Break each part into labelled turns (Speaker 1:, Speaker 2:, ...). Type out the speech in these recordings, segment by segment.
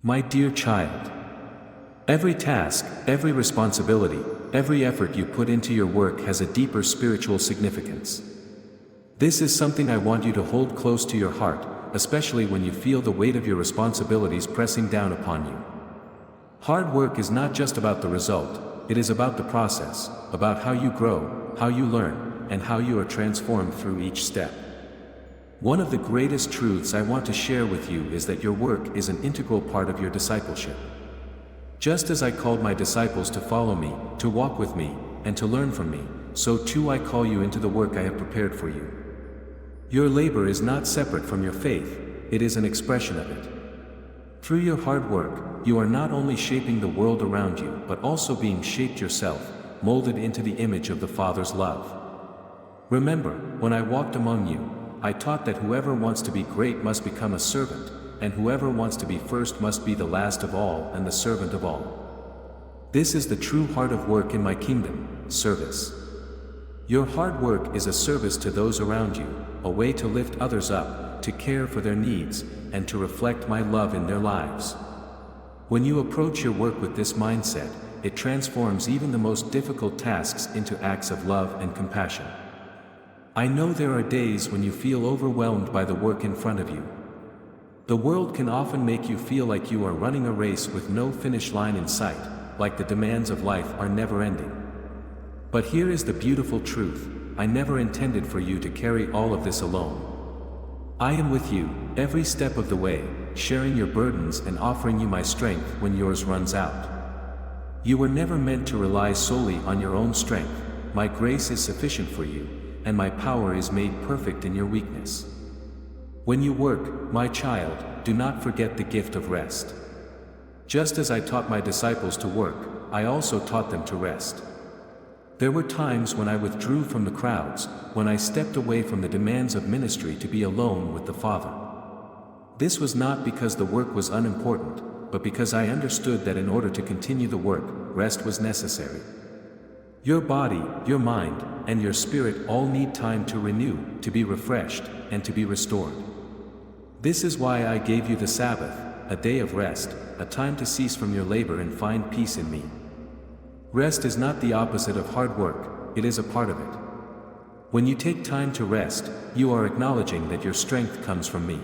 Speaker 1: My dear child, every task, every responsibility, every effort you put into your work has a deeper spiritual significance. This is something I want you to hold close to your heart, especially when you feel the weight of your responsibilities pressing down upon you. Hard work is not just about the result, it is about the process, about how you grow, how you learn, and how you are transformed through each step. One of the greatest truths I want to share with you is that your work is an integral part of your discipleship. Just as I called my disciples to follow me, to walk with me, and to learn from me, so too I call you into the work I have prepared for you. Your labor is not separate from your faith, it is an expression of it. Through your hard work, you are not only shaping the world around you but also being shaped yourself, molded into the image of the Father's love. Remember, when I walked among you, I taught that whoever wants to be great must become a servant, and whoever wants to be first must be the last of all and the servant of all. This is the true heart of work in my kingdom, service. Your hard work is a service to those around you, a way to lift others up, to care for their needs, and to reflect my love in their lives. When you approach your work with this mindset, it transforms even the most difficult tasks into acts of love and compassion. I know there are days when you feel overwhelmed by the work in front of you. The world can often make you feel like you are running a race with no finish line in sight, like the demands of life are never ending. But here is the beautiful truth: I never intended for you to carry all of this alone. I am with you, every step of the way, sharing your burdens and offering you my strength when yours runs out. You were never meant to rely solely on your own strength. My grace is sufficient for you, and my power is made perfect in your weakness. When you work, my child, do not forget the gift of rest. Just as I taught my disciples to work, I also taught them to rest. There were times when I withdrew from the crowds, when I stepped away from the demands of ministry to be alone with the Father. This was not because the work was unimportant, but because I understood that in order to continue the work, rest was necessary. Your body, your mind, and your spirit all need time to renew, to be refreshed, and to be restored. This is why I gave you the Sabbath, a day of rest, a time to cease from your labor and find peace in me. Rest is not the opposite of hard work, it is a part of it. When you take time to rest, you are acknowledging that your strength comes from me.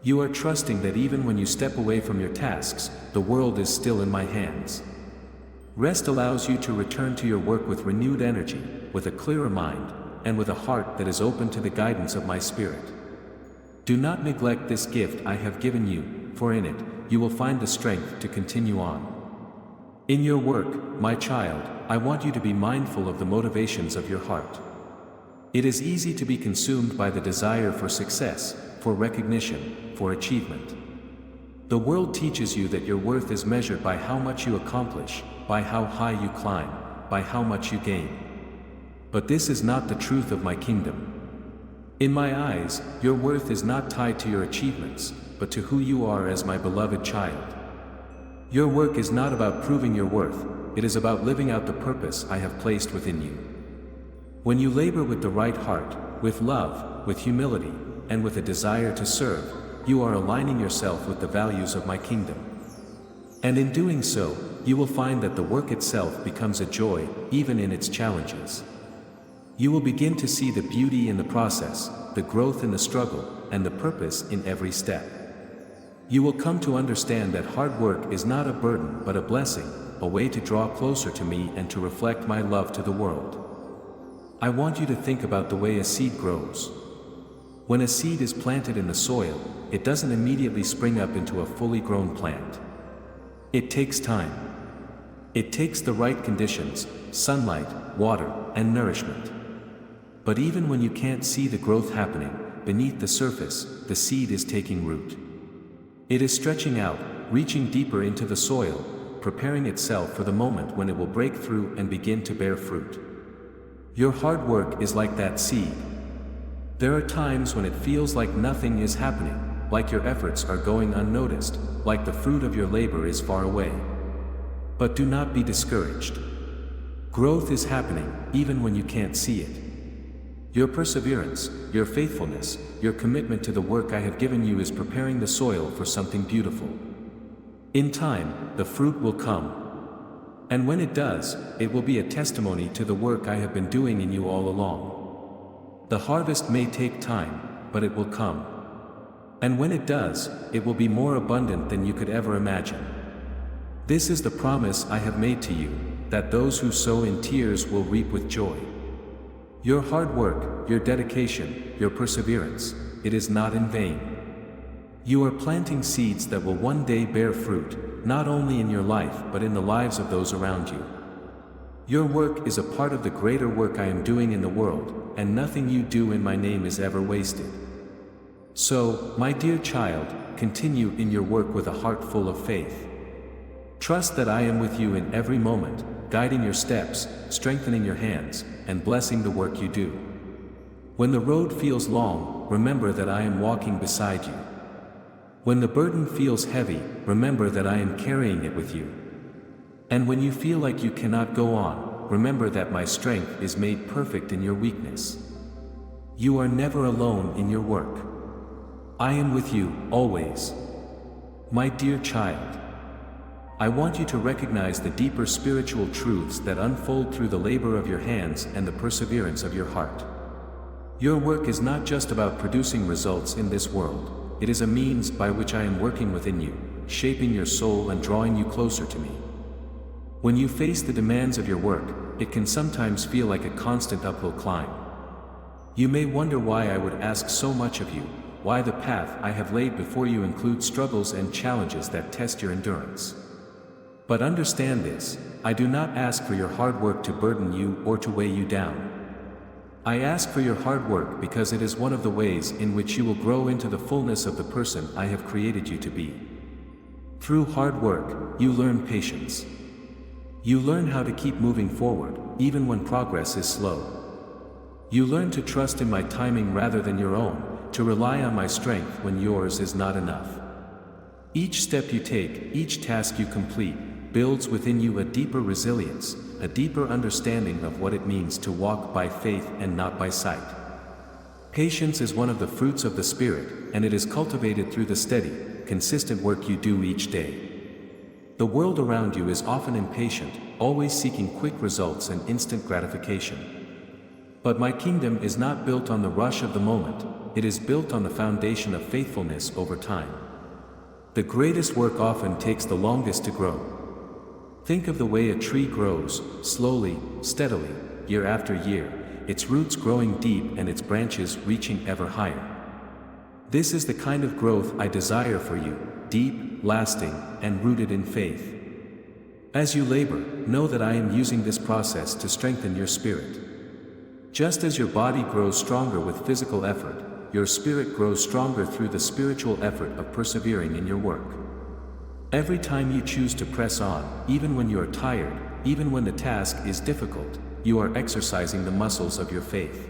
Speaker 1: You are trusting that even when you step away from your tasks, the world is still in my hands. Rest allows you to return to your work with renewed energy, with a clearer mind, and with a heart that is open to the guidance of my Spirit. Do not neglect this gift I have given you, for in it, you will find the strength to continue on. In your work, my child, I want you to be mindful of the motivations of your heart. It is easy to be consumed by the desire for success, for recognition, for achievement. The world teaches you that your worth is measured by how much you accomplish, by how high you climb, by how much you gain. But this is not the truth of my kingdom. In my eyes, your worth is not tied to your achievements, but to who you are as my beloved child. Your work is not about proving your worth, it is about living out the purpose I have placed within you. When you labor with the right heart, with love, with humility, and with a desire to serve, you are aligning yourself with the values of my kingdom. And in doing so, you will find that the work itself becomes a joy, even in its challenges. You will begin to see the beauty in the process, the growth in the struggle, and the purpose in every step. You will come to understand that hard work is not a burden but a blessing, a way to draw closer to me and to reflect my love to the world. I want you to think about the way a seed grows. When a seed is planted in the soil, it doesn't immediately spring up into a fully grown plant. It takes time. It takes the right conditions, sunlight, water, and nourishment. But even when you can't see the growth happening, beneath the surface, the seed is taking root. It is stretching out, reaching deeper into the soil, preparing itself for the moment when it will break through and begin to bear fruit. Your hard work is like that seed. There are times when it feels like nothing is happening, like your efforts are going unnoticed, like the fruit of your labor is far away. But do not be discouraged. Growth is happening, even when you can't see it. Your perseverance, your faithfulness, your commitment to the work I have given you is preparing the soil for something beautiful. In time, the fruit will come. And when it does, it will be a testimony to the work I have been doing in you all along. The harvest may take time, but it will come. And when it does, it will be more abundant than you could ever imagine. This is the promise I have made to you, that those who sow in tears will reap with joy. Your hard work, your dedication, your perseverance, it is not in vain. You are planting seeds that will one day bear fruit, not only in your life but in the lives of those around you. Your work is a part of the greater work I am doing in the world, and nothing you do in my name is ever wasted. So, my dear child, continue in your work with a heart full of faith. Trust that I am with you in every moment, guiding your steps, strengthening your hands, and blessing the work you do. When the road feels long, remember that I am walking beside you. When the burden feels heavy, remember that I am carrying it with you. And when you feel like you cannot go on, remember that my strength is made perfect in your weakness. You are never alone in your work. I am with you, always. My dear child, I want you to recognize the deeper spiritual truths that unfold through the labor of your hands and the perseverance of your heart. Your work is not just about producing results in this world. It is a means by which I am working within you, shaping your soul and drawing you closer to me. When you face the demands of your work, it can sometimes feel like a constant uphill climb. You may wonder why I would ask so much of you, why the path I have laid before you includes struggles and challenges that test your endurance. But understand this, I do not ask for your hard work to burden you or to weigh you down. I ask for your hard work because it is one of the ways in which you will grow into the fullness of the person I have created you to be. Through hard work, you learn patience. You learn how to keep moving forward, even when progress is slow. You learn to trust in my timing rather than your own, to rely on my strength when yours is not enough. Each step you take, each task you complete, builds within you a deeper resilience, a deeper understanding of what it means to walk by faith and not by sight. Patience is one of the fruits of the Spirit, and it is cultivated through the steady, consistent work you do each day. The world around you is often impatient, always seeking quick results and instant gratification. But my kingdom is not built on the rush of the moment, it is built on the foundation of faithfulness over time. The greatest work often takes the longest to grow. Think of the way a tree grows, slowly, steadily, year after year, its roots growing deep and its branches reaching ever higher. This is the kind of growth I desire for you, deep, lasting, and rooted in faith. As you labor, know that I am using this process to strengthen your spirit. Just as your body grows stronger with physical effort, your spirit grows stronger through the spiritual effort of persevering in your work. Every time you choose to press on, even when you are tired, even when the task is difficult, you are exercising the muscles of your faith.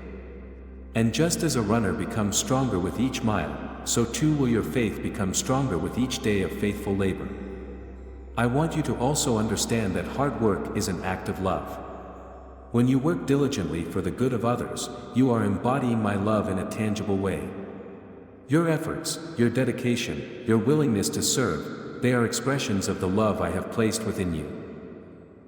Speaker 1: And just as a runner becomes stronger with each mile, so too will your faith become stronger with each day of faithful labor. I want you to also understand that hard work is an act of love. When you work diligently for the good of others, you are embodying my love in a tangible way. Your efforts, your dedication, your willingness to serve, they are expressions of the love I have placed within you.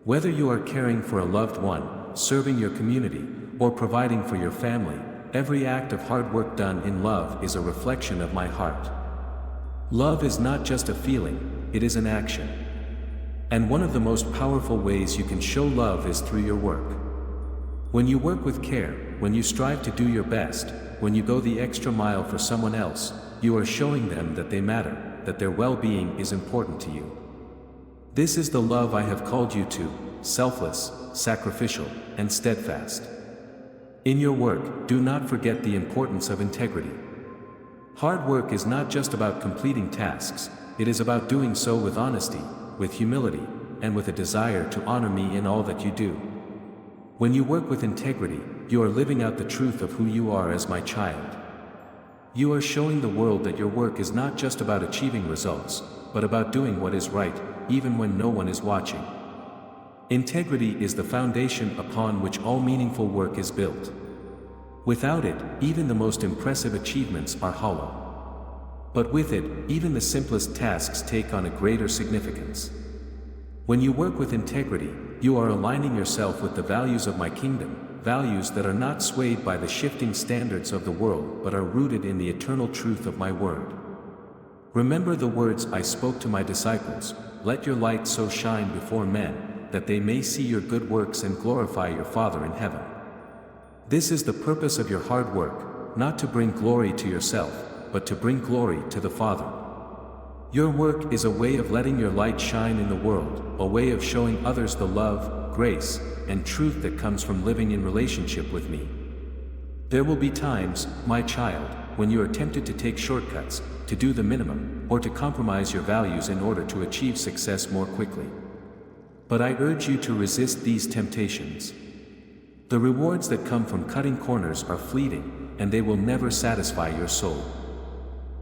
Speaker 1: Whether you are caring for a loved one, serving your community, or providing for your family, every act of hard work done in love is a reflection of my heart. Love is not just a feeling, it is an action. And one of the most powerful ways you can show love is through your work. When you work with care, when you strive to do your best, when you go the extra mile for someone else, you are showing them that they matter, that their well-being is important to you. This is the love I have called you to, selfless, sacrificial, and steadfast. In your work, do not forget the importance of integrity. Hard work is not just about completing tasks, it is about doing so with honesty, with humility, and with a desire to honor me in all that you do. When you work with integrity, you are living out the truth of who you are as my child. You are showing the world that your work is not just about achieving results, but about doing what is right, even when no one is watching. Integrity is the foundation upon which all meaningful work is built. Without it, even the most impressive achievements are hollow. But with it, even the simplest tasks take on a greater significance. When you work with integrity, you are aligning yourself with the values of my kingdom, values that are not swayed by the shifting standards of the world but are rooted in the eternal truth of my word. Remember the words I spoke to my disciples, "Let your light so shine before men, that they may see your good works and glorify your Father in heaven." This is the purpose of your hard work, not to bring glory to yourself, but to bring glory to the Father. Your work is a way of letting your light shine in the world, a way of showing others the love, grace, and truth that comes from living in relationship with me. There will be times, my child, when you are tempted to take shortcuts, to do the minimum, or to compromise your values in order to achieve success more quickly. But I urge you to resist these temptations. The rewards that come from cutting corners are fleeting, and they will never satisfy your soul.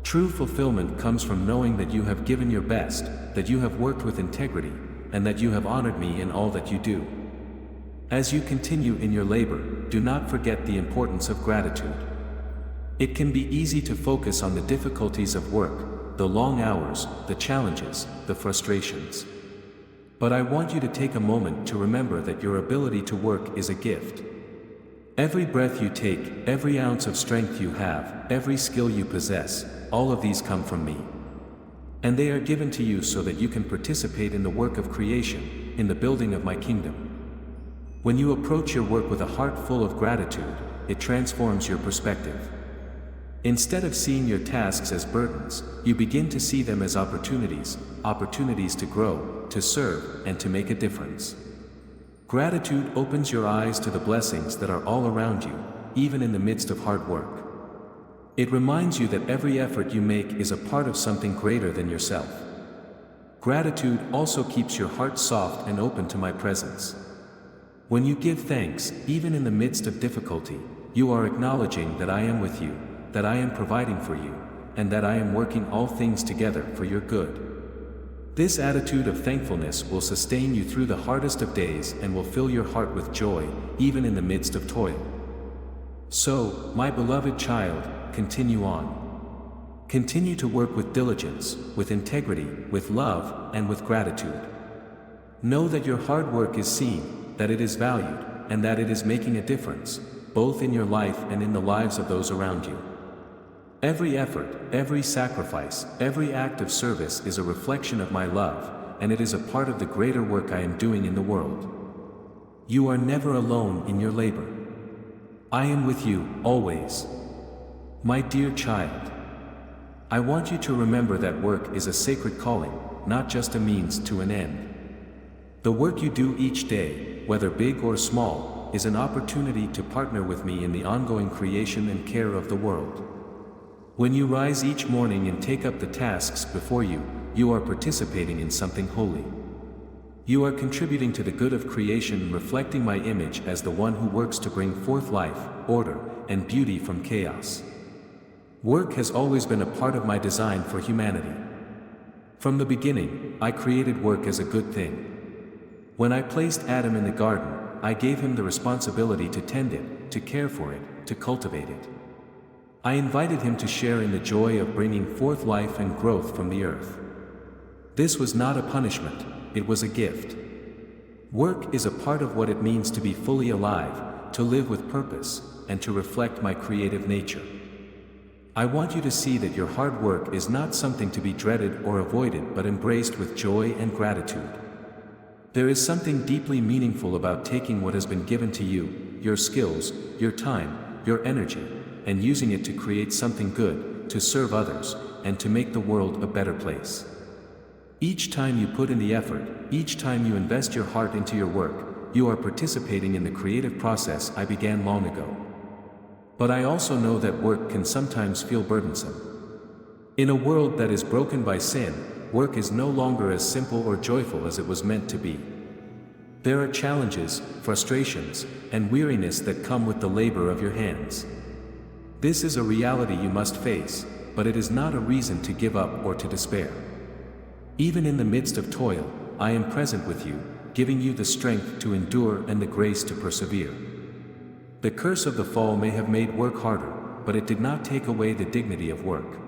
Speaker 1: True fulfillment comes from knowing that you have given your best, that you have worked with integrity, and that you have honored me in all that you do. As you continue in your labor, do not forget the importance of gratitude. It can be easy to focus on the difficulties of work, the long hours, the challenges, the frustrations. But I want you to take a moment to remember that your ability to work is a gift. Every breath you take, every ounce of strength you have, every skill you possess, all of these come from me. And they are given to you so that you can participate in the work of creation, in the building of my kingdom. When you approach your work with a heart full of gratitude, it transforms your perspective. Instead of seeing your tasks as burdens, you begin to see them as opportunities, opportunities to grow, to serve, and to make a difference. Gratitude opens your eyes to the blessings that are all around you, even in the midst of hard work. It reminds you that every effort you make is a part of something greater than yourself. Gratitude also keeps your heart soft and open to my presence. When you give thanks, even in the midst of difficulty, you are acknowledging that I am with you, that I am providing for you, and that I am working all things together for your good. This attitude of thankfulness will sustain you through the hardest of days and will fill your heart with joy, even in the midst of toil. So, my beloved child, continue on. Continue to work with diligence, with integrity, with love, and with gratitude. Know that your hard work is seen, that it is valued, and that it is making a difference, both in your life and in the lives of those around you. Every effort, every sacrifice, every act of service is a reflection of my love, and it is a part of the greater work I am doing in the world. You are never alone in your labor. I am with you, always. My dear child, I want you to remember that work is a sacred calling, not just a means to an end. The work you do each day, whether big or small, is an opportunity to partner with me in the ongoing creation and care of the world. When you rise each morning and take up the tasks before you, you are participating in something holy. You are contributing to the good of creation, reflecting my image as the one who works to bring forth life, order, and beauty from chaos. Work has always been a part of my design for humanity. From the beginning, I created work as a good thing. When I placed Adam in the garden, I gave him the responsibility to tend it, to care for it, to cultivate it. I invited him to share in the joy of bringing forth life and growth from the earth. This was not a punishment, it was a gift. Work is a part of what it means to be fully alive, to live with purpose, and to reflect my creative nature. I want you to see that your hard work is not something to be dreaded or avoided but embraced with joy and gratitude. There is something deeply meaningful about taking what has been given to you, your skills, your time, your energy, and using it to create something good, to serve others, and to make the world a better place. Each time you put in the effort, each time you invest your heart into your work, you are participating in the creative process I began long ago. But I also know that work can sometimes feel burdensome. In a world that is broken by sin, work is no longer as simple or joyful as it was meant to be. There are challenges, frustrations, and weariness that come with the labor of your hands. This is a reality you must face, but it is not a reason to give up or to despair. Even in the midst of toil, I am present with you, giving you the strength to endure and the grace to persevere. The curse of the fall may have made work harder, but it did not take away the dignity of work.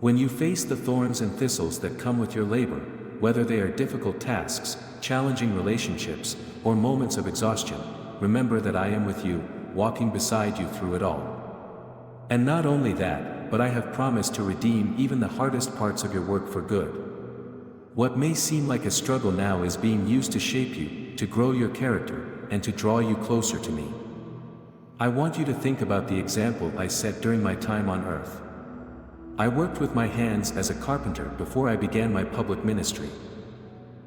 Speaker 1: When you face the thorns and thistles that come with your labor, whether they are difficult tasks, challenging relationships, or moments of exhaustion, remember that I am with you, walking beside you through it all. And not only that, but I have promised to redeem even the hardest parts of your work for good. What may seem like a struggle now is being used to shape you, to grow your character, and to draw you closer to me. I want you to think about the example I set during my time on earth. I worked with my hands as a carpenter before I began my public ministry.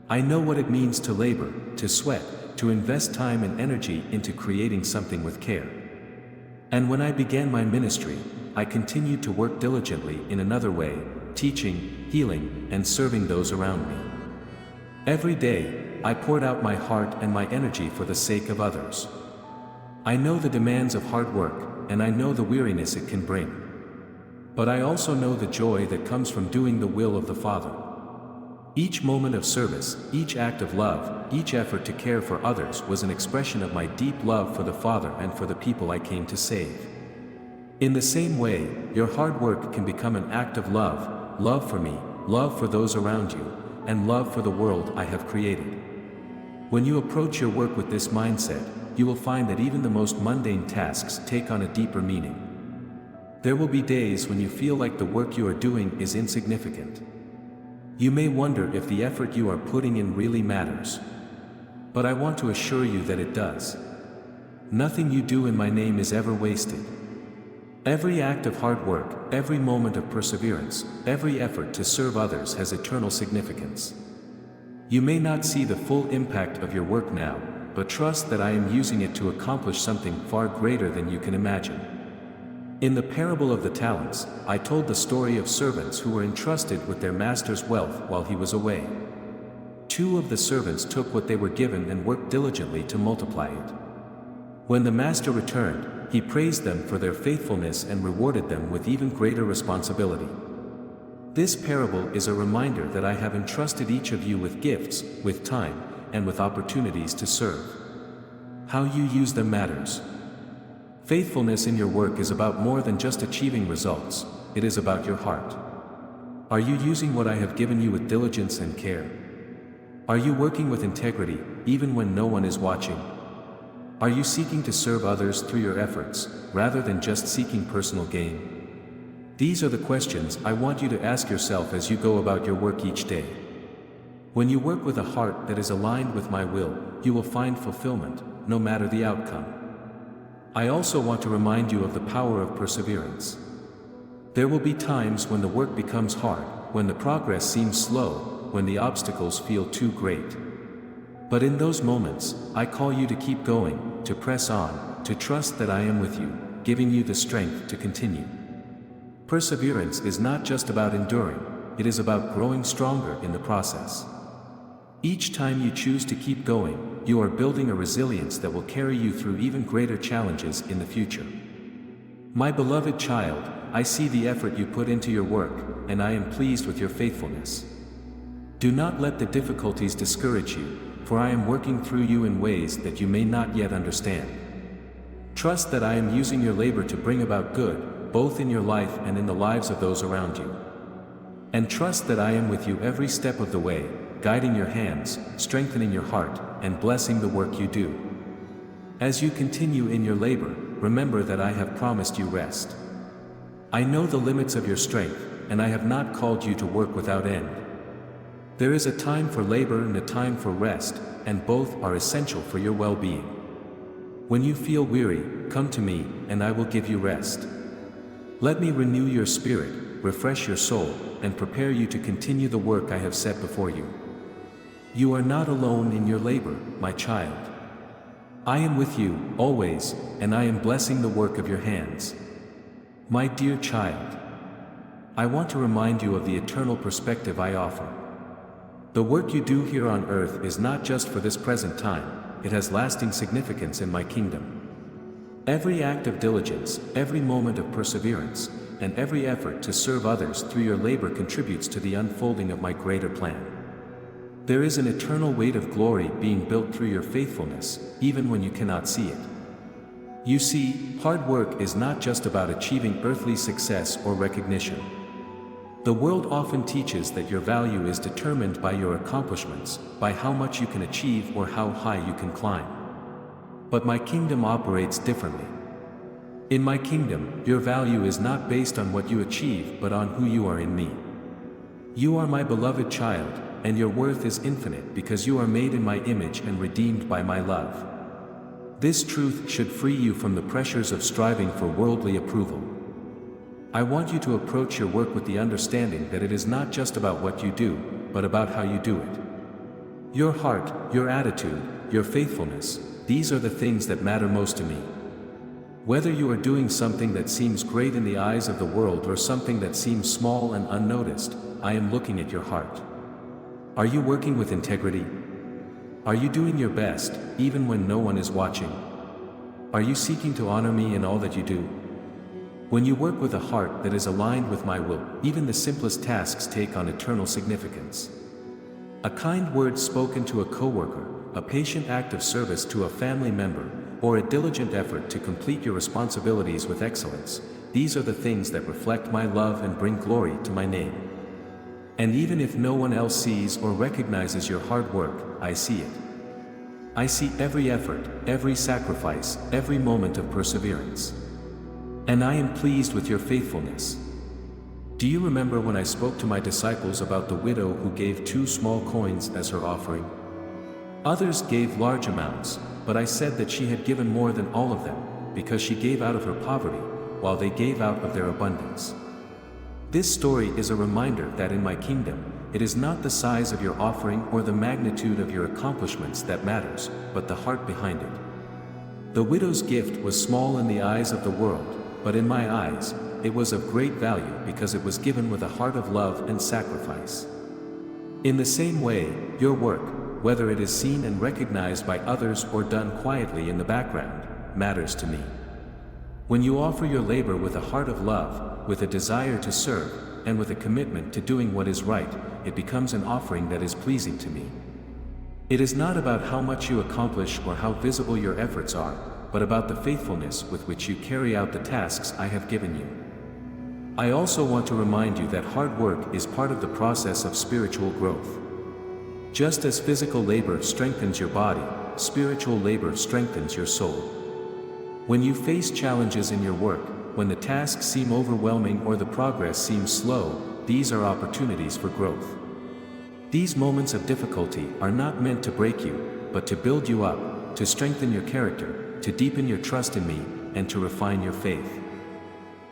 Speaker 1: I know what it means to labor, to sweat, to invest time and energy into creating something with care. And when I began my ministry, I continued to work diligently in another way, teaching, healing, and serving those around me. Every day, I poured out my heart and my energy for the sake of others. I know the demands of hard work, and I know the weariness it can bring. But I also know the joy that comes from doing the will of the Father. Each moment of service, each act of love, each effort to care for others was an expression of my deep love for the Father and for the people I came to save. In the same way, your hard work can become an act of love, love for me, love for those around you, and love for the world I have created. When you approach your work with this mindset, you will find that even the most mundane tasks take on a deeper meaning. There will be days when you feel like the work you are doing is insignificant. You may wonder if the effort you are putting in really matters. But I want to assure you that it does. Nothing you do in my name is ever wasted. Every act of hard work, every moment of perseverance, every effort to serve others has eternal significance. You may not see the full impact of your work now, but trust that I am using it to accomplish something far greater than you can imagine. In the parable of the talents, I told the story of servants who were entrusted with their master's wealth while he was away. 2 of the servants took what they were given and worked diligently to multiply it. When the master returned, he praised them for their faithfulness and rewarded them with even greater responsibility. This parable is a reminder that I have entrusted each of you with gifts, with time, and with opportunities to serve. How you use them matters. Faithfulness in your work is about more than just achieving results, it is about your heart. Are you using what I have given you with diligence and care? Are you working with integrity, even when no one is watching? Are you seeking to serve others through your efforts, rather than just seeking personal gain? These are the questions I want you to ask yourself as you go about your work each day. When you work with a heart that is aligned with my will, you will find fulfillment, no matter the outcome. I also want to remind you of the power of perseverance. There will be times when the work becomes hard, when the progress seems slow, when the obstacles feel too great. But in those moments, I call you to keep going, to press on, to trust that I am with you, giving you the strength to continue. Perseverance is not just about enduring, it is about growing stronger in the process. Each time you choose to keep going, you are building a resilience that will carry you through even greater challenges in the future. My beloved child, I see the effort you put into your work, and I am pleased with your faithfulness. Do not let the difficulties discourage you, for I am working through you in ways that you may not yet understand. Trust that I am using your labor to bring about good, both in your life and in the lives of those around you. And trust that I am with you every step of the way, guiding your hands, strengthening your heart, and blessing the work you do. As you continue in your labor, remember that I have promised you rest. I know the limits of your strength, and I have not called you to work without end. There is a time for labor and a time for rest, and both are essential for your well-being. When you feel weary, come to me, and I will give you rest. Let me renew your spirit, refresh your soul, and prepare you to continue the work I have set before you. You are not alone in your labor, my child. I am with you, always, and I am blessing the work of your hands. My dear child, I want to remind you of the eternal perspective I offer. The work you do here on earth is not just for this present time, it has lasting significance in my kingdom. Every act of diligence, every moment of perseverance, and every effort to serve others through your labor contributes to the unfolding of my greater plan. There is an eternal weight of glory being built through your faithfulness, even when you cannot see it. You see, hard work is not just about achieving earthly success or recognition. The world often teaches that your value is determined by your accomplishments, by how much you can achieve or how high you can climb. But my kingdom operates differently. In my kingdom, your value is not based on what you achieve but on who you are in me. You are my beloved child, and your worth is infinite because you are made in my image and redeemed by my love. This truth should free you from the pressures of striving for worldly approval. I want you to approach your work with the understanding that it is not just about what you do, but about how you do it. Your heart, your attitude, your faithfulness, these are the things that matter most to me. Whether you are doing something that seems great in the eyes of the world or something that seems small and unnoticed, I am looking at your heart. Are you working with integrity? Are you doing your best, even when no one is watching? Are you seeking to honor me in all that you do? When you work with a heart that is aligned with my will, even the simplest tasks take on eternal significance. A kind word spoken to a coworker, a patient act of service to a family member, or a diligent effort to complete your responsibilities with excellence, these are the things that reflect my love and bring glory to my name. And even if no one else sees or recognizes your hard work, I see it. I see every effort, every sacrifice, every moment of perseverance. And I am pleased with your faithfulness. Do you remember when I spoke to my disciples about the widow who gave 2 small coins as her offering? Others gave large amounts, but I said that she had given more than all of them, because she gave out of her poverty, while they gave out of their abundance. This story is a reminder that in my kingdom, it is not the size of your offering or the magnitude of your accomplishments that matters, but the heart behind it. The widow's gift was small in the eyes of the world, but in my eyes, it was of great value because it was given with a heart of love and sacrifice. In the same way, your work, whether it is seen and recognized by others or done quietly in the background, matters to me. When you offer your labor with a heart of love, with a desire to serve, and with a commitment to doing what is right, it becomes an offering that is pleasing to me. It is not about how much you accomplish or how visible your efforts are, but about the faithfulness with which you carry out the tasks I have given you. I also want to remind you that hard work is part of the process of spiritual growth. Just as physical labor strengthens your body, spiritual labor strengthens your soul. When you face challenges in your work, when the tasks seem overwhelming or the progress seems slow, these are opportunities for growth. These moments of difficulty are not meant to break you, but to build you up, to strengthen your character, to deepen your trust in me, and to refine your faith.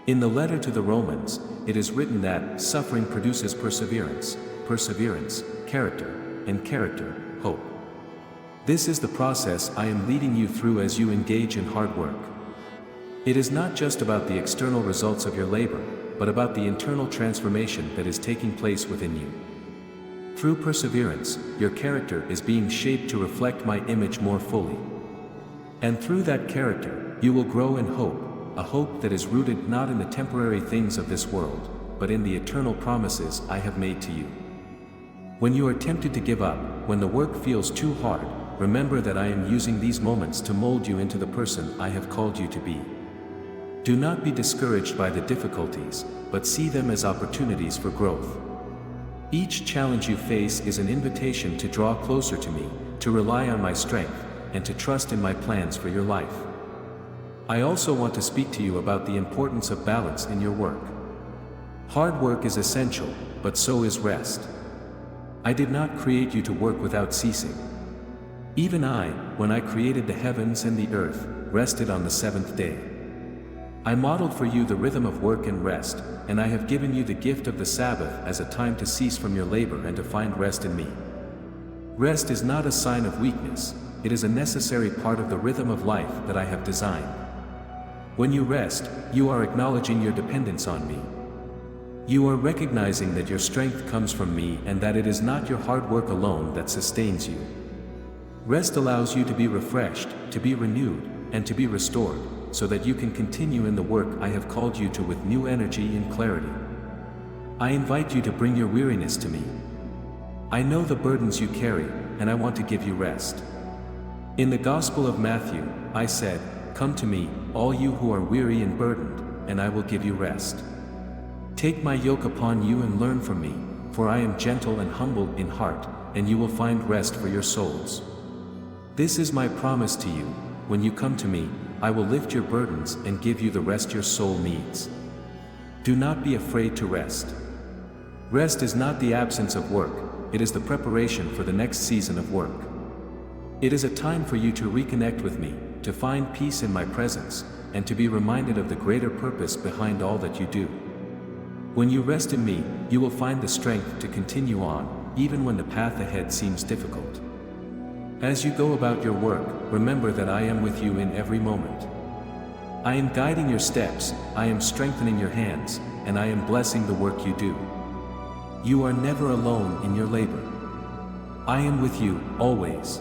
Speaker 1: In the letter to the Romans, it is written that suffering produces perseverance, perseverance, character, and character, hope. This is the process I am leading you through as you engage in hard work. It is not just about the external results of your labor, but about the internal transformation that is taking place within you. Through perseverance, your character is being shaped to reflect my image more fully. And through that character, you will grow in hope, a hope that is rooted not in the temporary things of this world, but in the eternal promises I have made to you. When you are tempted to give up, when the work feels too hard, remember that I am using these moments to mold you into the person I have called you to be. Do not be discouraged by the difficulties, but see them as opportunities for growth. Each challenge you face is an invitation to draw closer to me, to rely on my strength, and to trust in my plans for your life. I also want to speak to you about the importance of balance in your work. Hard work is essential, but so is rest. I did not create you to work without ceasing. Even I, when I created the heavens and the earth, rested on the 7th day. I modeled for you the rhythm of work and rest, and I have given you the gift of the Sabbath as a time to cease from your labor and to find rest in me. Rest is not a sign of weakness, it is a necessary part of the rhythm of life that I have designed. When you rest, you are acknowledging your dependence on me. You are recognizing that your strength comes from me and that it is not your hard work alone that sustains you. Rest allows you to be refreshed, to be renewed, and to be restored, so that you can continue in the work I have called you to with new energy and clarity. I invite you to bring your weariness to me. I know the burdens you carry, and I want to give you rest. In the Gospel of Matthew, I said, "Come to me, all you who are weary and burdened, and I will give you rest." Take my yoke upon you and learn from me, for I am gentle and humble in heart, and you will find rest for your souls. This is my promise to you: when you come to me, I will lift your burdens and give you the rest your soul needs. Do not be afraid to rest. Rest is not the absence of work, it is the preparation for the next season of work. It is a time for you to reconnect with me, to find peace in my presence, and to be reminded of the greater purpose behind all that you do. When you rest in me, you will find the strength to continue on, even when the path ahead seems difficult. As you go about your work, remember that I am with you in every moment. I am guiding your steps, I am strengthening your hands, and I am blessing the work you do. You are never alone in your labor. I am with you, always.